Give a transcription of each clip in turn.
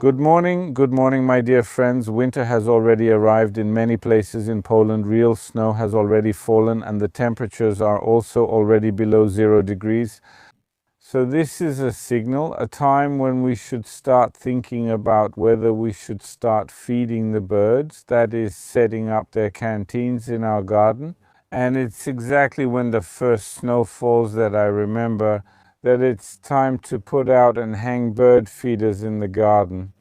Good morning, my dear friends. Winter has already arrived in many places in Poland. Real snow has already fallen and the temperatures are also already below 0 degrees. So this is a signal, a time when we should start thinking about whether we should start feeding the birds, that is, setting up their canteens in our garden. And it's exactly when the first snow falls that I remember that it's time to put out and hang bird feeders in the garden.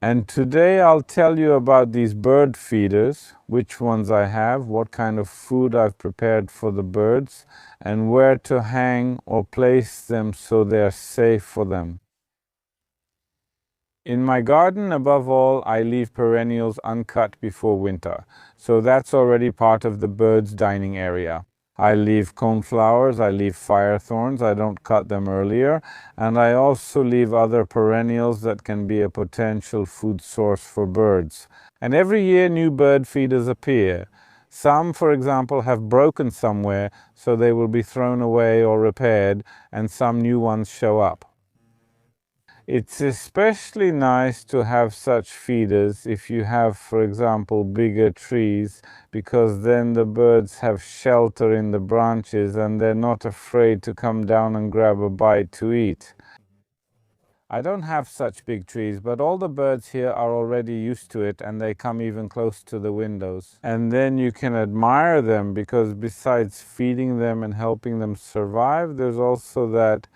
And today I'll tell you about these bird feeders, which ones I have, what kind of food I've prepared for the birds, and where to hang or place them so they're safe for them. In my garden, above all, I leave perennials uncut before winter, so that's already part of the birds' dining area. I leave coneflowers, I leave firethorns, I don't cut them earlier, and I also leave other perennials that can be a potential food source for birds. And every year new bird feeders appear. Some, for example, have broken somewhere, so they will be thrown away or repaired, and some new ones show up. It's especially nice to have such feeders if you have, for example, bigger trees, because then the birds have shelter in the branches and they're not afraid to come down and grab a bite to eat. I don't have such big trees, but all the birds here are already used to it and they come even close to the windows. And then you can admire them because besides feeding them and helping them survive, there's also that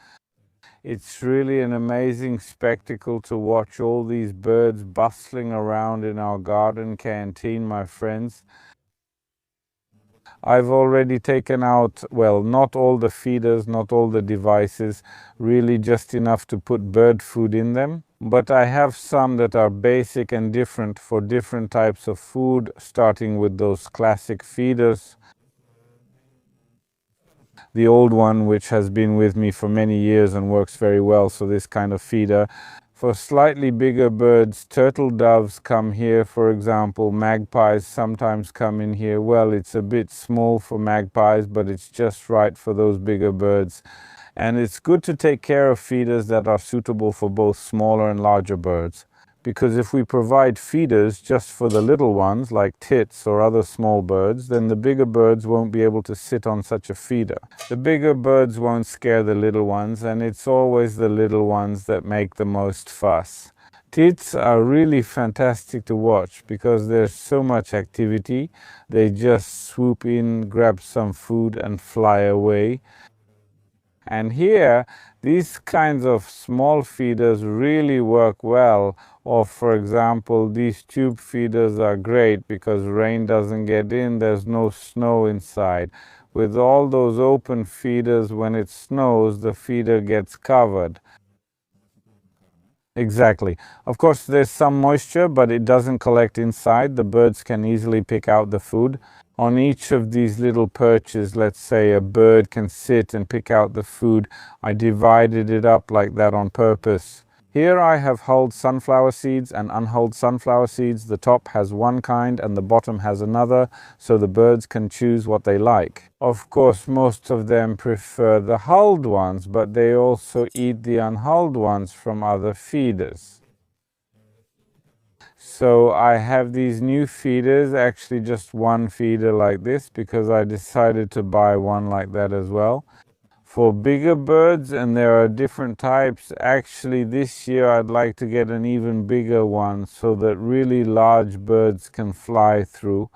it's really an amazing spectacle to watch all these birds bustling around in our garden canteen, my friends. I've already taken out, well, not all the feeders, not all the devices, really just enough to put bird food in them. But I have some that are basic and different for different types of food, starting with those classic feeders. The old one, which has been with me for many years and works very well, so this kind of feeder. For slightly bigger birds, turtle doves come here, for example. Magpies sometimes come in here. Well, it's a bit small for magpies, but it's just right for those bigger birds. And it's good to take care of feeders that are suitable for both smaller and larger birds. Because if we provide feeders just for the little ones, like tits or other small birds, then the bigger birds won't be able to sit on such a feeder. The bigger birds won't scare the little ones, and it's always the little ones that make the most fuss. Tits are really fantastic to watch because there's so much activity. They just swoop in, grab some food, and fly away. And here, these kinds of small feeders really work well. Or for example, these tube feeders are great because rain doesn't get in, there's no snow inside. With all those open feeders, when it snows, the feeder gets covered. Exactly. Of course, there's some moisture, but it doesn't collect inside. The birds can easily pick out the food. On each of these little perches, let's say a bird can sit and pick out the food. I divided it up like that on purpose. Here I have hulled sunflower seeds and unhulled sunflower seeds. The top has one kind and the bottom has another, so the birds can choose what they like. Of course, most of them prefer the hulled ones, but they also eat the unhulled ones from other feeders. So I have these new feeders, actually just one feeder like this, because I decided to buy one like that as well. For bigger birds, and there are different types, actually this year I'd like to get an even bigger one so that really large birds can fly through.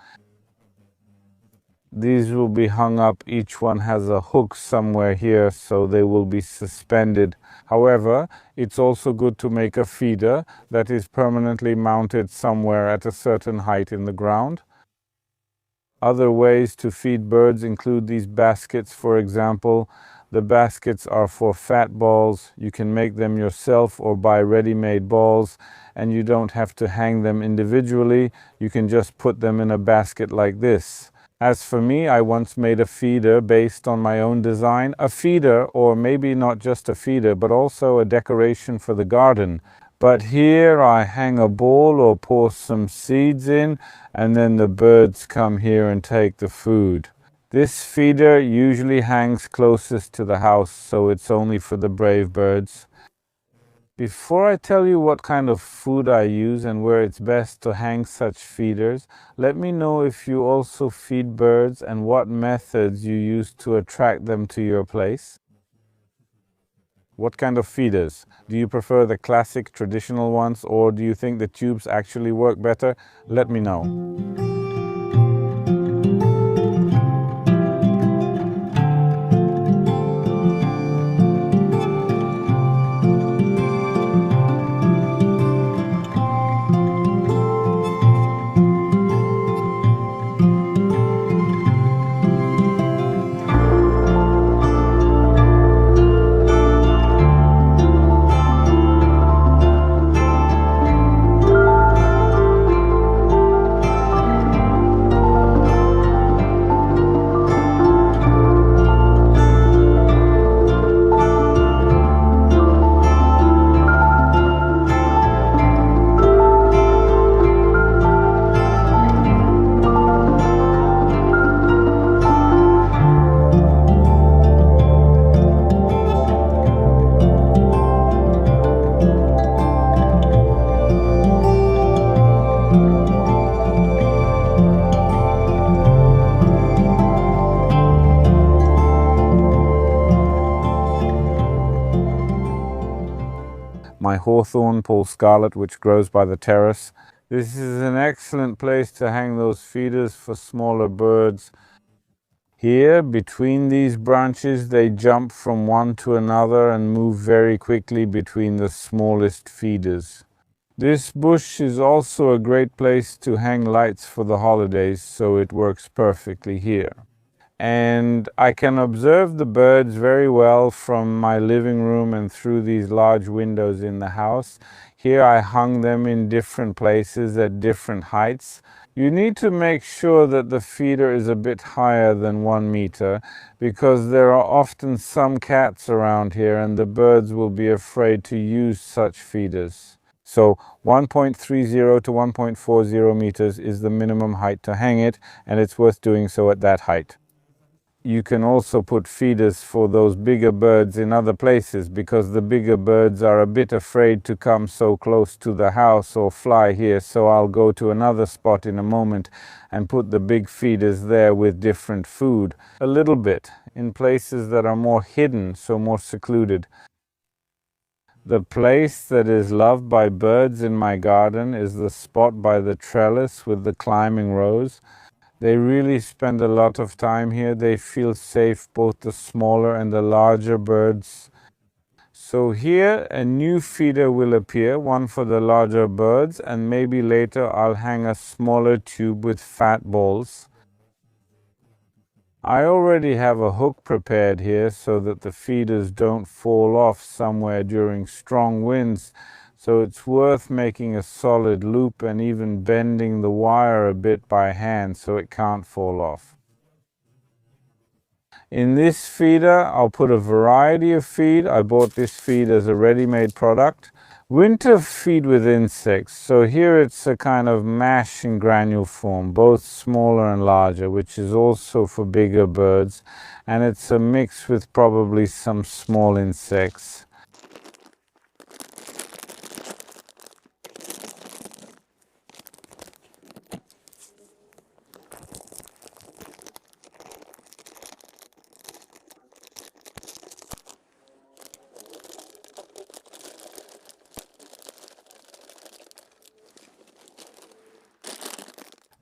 These will be hung up, each one has a hook somewhere here, so they will be suspended. However, it's also good to make a feeder that is permanently mounted somewhere at a certain height in the ground. Other ways to feed birds include these baskets, for example. The baskets are for fat balls. You can make them yourself or buy ready-made balls, and you don't have to hang them individually. You can just put them in a basket like this. As for me, I once made a feeder based on my own design. A feeder, or maybe not just a feeder, but also a decoration for the garden. But here I hang a ball or pour some seeds in, and then the birds come here and take the food. This feeder usually hangs closest to the house, so it's only for the brave birds. Before I tell you what kind of food I use and where it's best to hang such feeders, let me know if you also feed birds and what methods you use to attract them to your place. What kind of feeders? Do you prefer the classic traditional ones, or do you think the tubes actually work better? Let me know. My hawthorn, Paul Scarlet, which grows by the terrace. This is an excellent place to hang those feeders for smaller birds. Here, between these branches, they jump from one to another and move very quickly between the smallest feeders. This bush is also a great place to hang lights for the holidays, so it works perfectly here. And I can observe the birds very well from my living room and through these large windows in the house. Here I hung them in different places at different heights. You need to make sure that the feeder is a bit higher than 1 meter, because there are often some cats around here and the birds will be afraid to use such feeders. So 1.30 to 1.40 meters is the minimum height to hang it, and it's worth doing so at that height. You can also put feeders for those bigger birds in other places, because the bigger birds are a bit afraid to come so close to the house or fly here, so I'll go to another spot in a moment and put the big feeders there with different food. A little bit in places that are more hidden, so more secluded. The place that is loved by birds in my garden is the spot by the trellis with the climbing rose. They really spend a lot of time here. They feel safe, both the smaller and the larger birds. So here a new feeder will appear, one for the larger birds, and maybe later I'll hang a smaller tube with fat balls. I already have a hook prepared here so that the feeders don't fall off somewhere during strong winds. So it's worth making a solid loop and even bending the wire a bit by hand so it can't fall off. In this feeder, I'll put a variety of feed. I bought this feed as a ready-made product. Winter feed with insects. So here it's a kind of mash in granule form, both smaller and larger, which is also for bigger birds. And it's a mix with probably some small insects.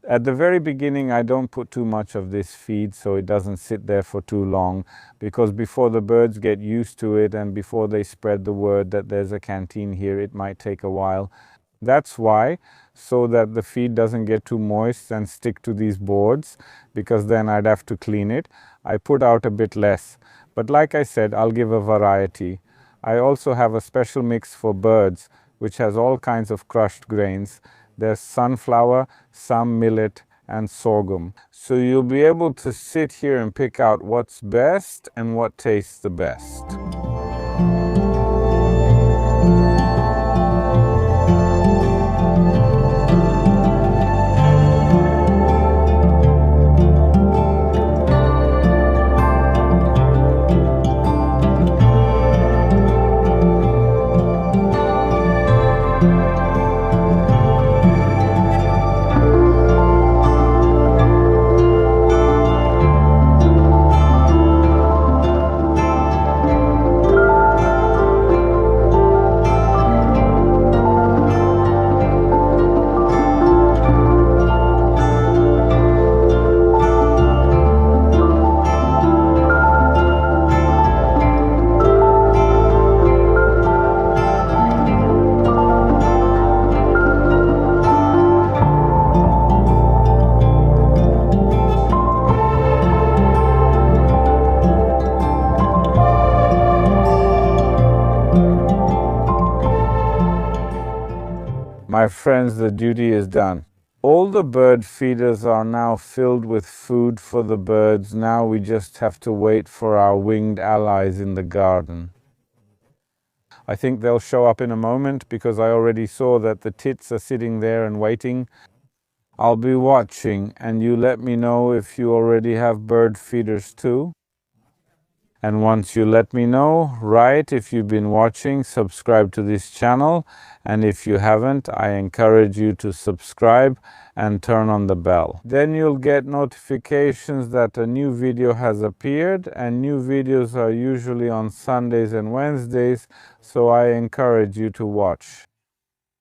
At the very beginning, I don't put too much of this feed so it doesn't sit there for too long, because before the birds get used to it and before they spread the word that there's a canteen here, it might take a while. That's why, so that the feed doesn't get too moist and stick to these boards, because then I'd have to clean it, I put out a bit less. But like I said, I'll give a variety. I also have a special mix for birds, which has all kinds of crushed grains. There's sunflower, some millet, and sorghum. So you'll be able to sit here and pick out what's best and what tastes the best. My friends, the duty is done. All the bird feeders are now filled with food for the birds. Now we just have to wait for our winged allies in the garden. I think they'll show up in a moment because I already saw that the tits are sitting there and waiting. I'll be watching, and you let me know if you already have bird feeders too. And once you let me know, write if you've been watching, subscribe to this channel, and if you haven't, I encourage you to subscribe and turn on the bell. Then you'll get notifications that a new video has appeared, and new videos are usually on Sundays and Wednesdays, so I encourage you to watch.